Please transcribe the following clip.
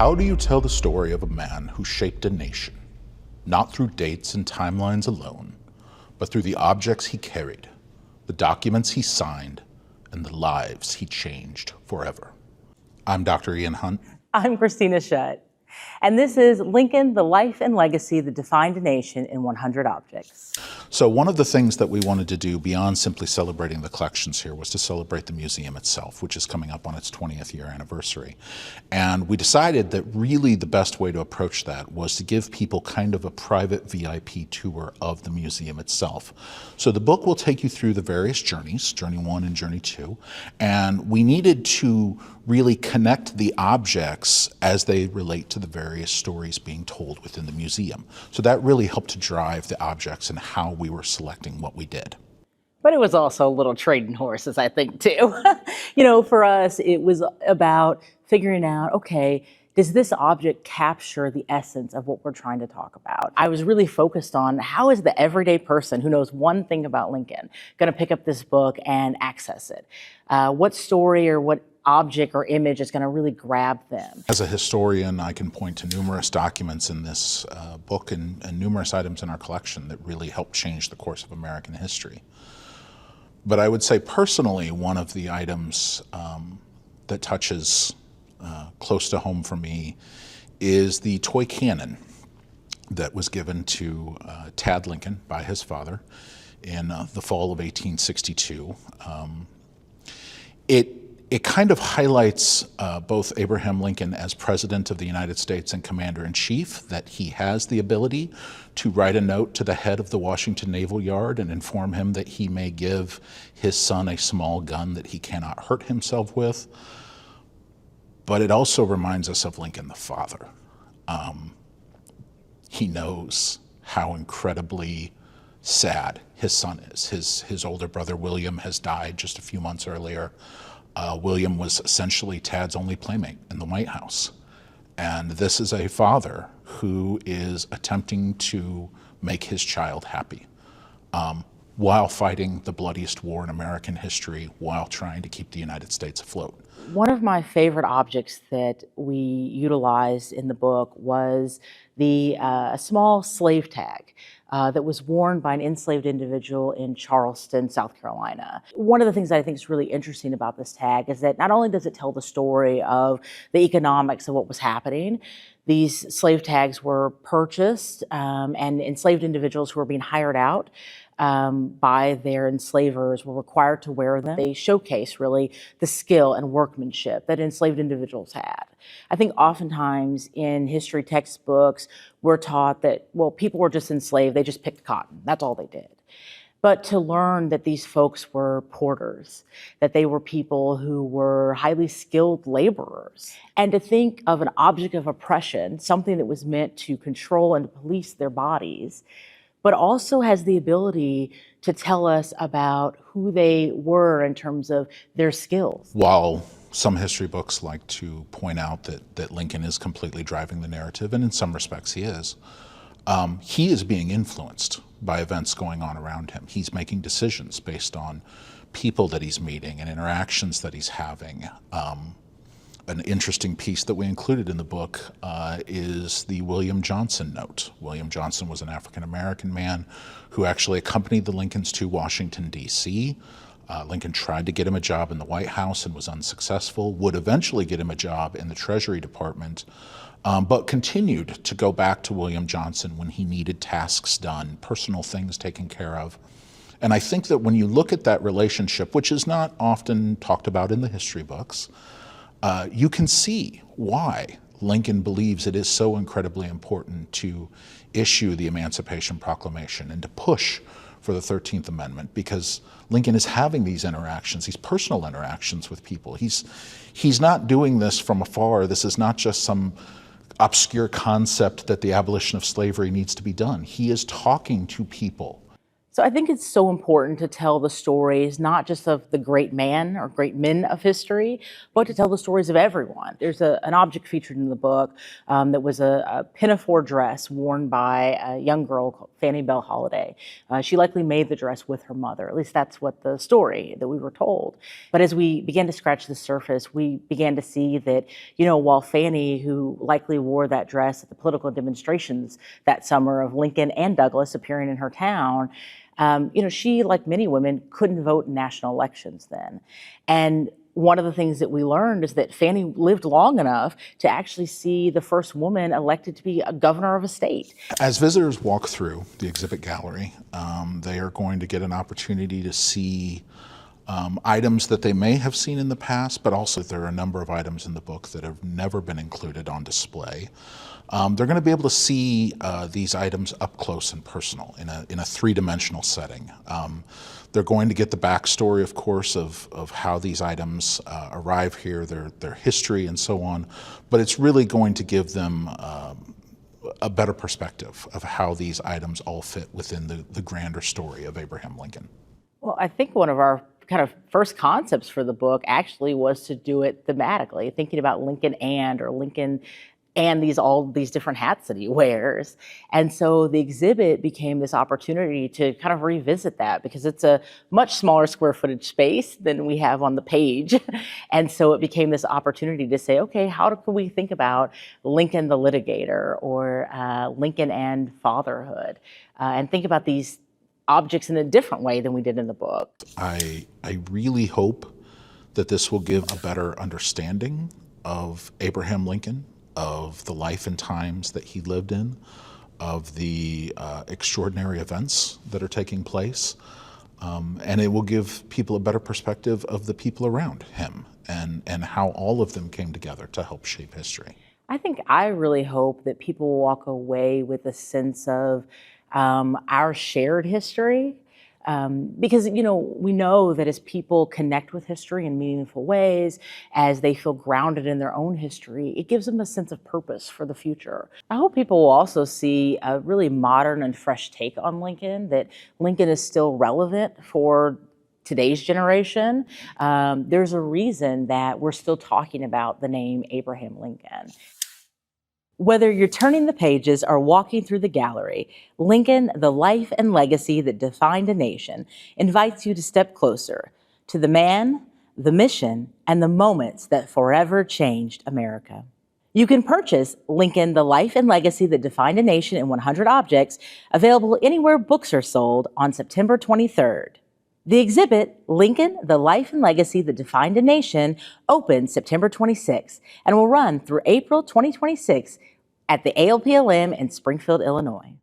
How do you tell the story of a man who shaped a nation, not through dates and timelines alone, but through the objects he carried, the documents he signed, and the lives he changed forever? I'm Dr. Ian Hunt. I'm Christina Shutt, and this is Lincoln, the Life and Legacy That Defined a Nation in 100 Objects. So one of the things that we wanted to do beyond simply celebrating the collections here was to celebrate the museum itself, which is coming up on its 20th year anniversary. And we decided that really the best way to approach that was to give people kind of a private VIP tour of the museum itself. So the book will take you through the various journeys, Journey 1 and Journey 2, and we needed to really connect the objects as they relate to the various stories being told within the museum. So that really helped to drive the objects and how we were selecting what we did. But it was also a little trading horses, I think, too. For us, it was about figuring out, okay, does this object capture the essence of what we're trying to talk about? I was really focused on how is the everyday person who knows one thing about Lincoln going to pick up this book and access it? What story or what object or image is going to really grab them? As a historian, I can point to numerous documents in this book and numerous items in our collection that really helped change the course of American history. But I would say personally, one of the items that touches close to home for me is the toy cannon that was given to Tad Lincoln by his father in the fall of 1862. It kind of highlights both Abraham Lincoln as President of the United States and Commander-in-Chief, that he has the ability to write a note to the head of the Washington Naval Yard and inform him that he may give his son a small gun that he cannot hurt himself with. But it also reminds us of Lincoln the father. He knows how incredibly sad his son is. His older brother William has died just a few months earlier. William was essentially Tad's only playmate in the White House. And this is a father who is attempting to make his child happy while fighting the bloodiest war in American history, while trying to keep the United States afloat. One of my favorite objects that we utilized in the book was a small slave tag that was worn by an enslaved individual in Charleston, South Carolina. One of the things that I think is really interesting about this tag is that not only does it tell the story of the economics of what was happening, these slave tags were purchased and enslaved individuals who were being hired out by their enslavers were required to wear them. They showcase really the skill and workmanship that enslaved individuals had. I think oftentimes in history textbooks, we're taught that, well, people were just enslaved, they just picked cotton, that's all they did. But to learn that these folks were porters, that they were people who were highly skilled laborers, and to think of an object of oppression, something that was meant to control and police their bodies, but also has the ability to tell us about who they were in terms of their skills. While some history books like to point out that Lincoln is completely driving the narrative, and in some respects he is being influenced by events going on around him. He's making decisions based on people that he's meeting and interactions that he's having. An interesting piece that we included in the book is the William Johnson note. William Johnson was an African-American man who actually accompanied the Lincolns to Washington, D.C. Lincoln tried to get him a job in the White House and was unsuccessful, would eventually get him a job in the Treasury Department, but continued to go back to William Johnson when he needed tasks done, personal things taken care of. And I think that when you look at that relationship, which is not often talked about in the history books, you can see why Lincoln believes it is so incredibly important to issue the Emancipation Proclamation and to push for the 13th Amendment, because Lincoln is having these interactions, these personal interactions with people. He's not doing this from afar. This is not just some obscure concept that the abolition of slavery needs to be done. He is talking to people. So I think it's so important to tell the stories, not just of the great man or great men of history, but to tell the stories of everyone. There's an object featured in the book that was a pinafore dress worn by a young girl Fannie Bell Holiday. She likely made the dress with her mother. At least that's what the story that we were told. But as we began to scratch the surface, we began to see that, while Fannie, who likely wore that dress at the political demonstrations that summer of Lincoln and Douglas appearing in her town, she, like many women, couldn't vote in national elections then. And one of the things that we learned is that Fannie lived long enough to actually see the first woman elected to be a governor of a state. As visitors walk through the exhibit gallery, they are going to get an opportunity to see items that they may have seen in the past, but also there are a number of items in the book that have never been included on display. They're going to be able to see these items up close and personal in a three-dimensional setting. They're going to get the backstory, of course, of how these items arrive here, their history and so on, but it's really going to give them a better perspective of how these items all fit within the grander story of Abraham Lincoln. Well, I think one of our kind of first concepts for the book actually was to do it thematically, thinking about Lincoln or Lincoln and all these different hats that he wears. And so the exhibit became this opportunity to kind of revisit that, because it's a much smaller square footage space than we have on the page. And so it became this opportunity to say, okay, how can we think about Lincoln the litigator, or Lincoln and fatherhood, and think about these objects in a different way than we did in the book. I really hope that this will give a better understanding of Abraham Lincoln, of the life and times that he lived in, of the extraordinary events that are taking place, and it will give people a better perspective of the people around him and how all of them came together to help shape history. I really hope that people walk away with a sense of our shared history, because we know that as people connect with history in meaningful ways, as they feel grounded in their own history, it gives them a sense of purpose for the future. I hope people will also see a really modern and fresh take on Lincoln, that Lincoln is still relevant for today's generation. There's a reason that we're still talking about the name Abraham Lincoln. Whether you're turning the pages or walking through the gallery, Lincoln, the life and legacy that defined a nation, invites you to step closer to the man, the mission, and the moments that forever changed America. You can purchase Lincoln, the life and legacy that defined a nation in 100 objects, available anywhere books are sold, on September 23rd. The exhibit, Lincoln, the Life and Legacy That Defined a Nation, opens September 26th and will run through April 2026 at the ALPLM in Springfield, Illinois.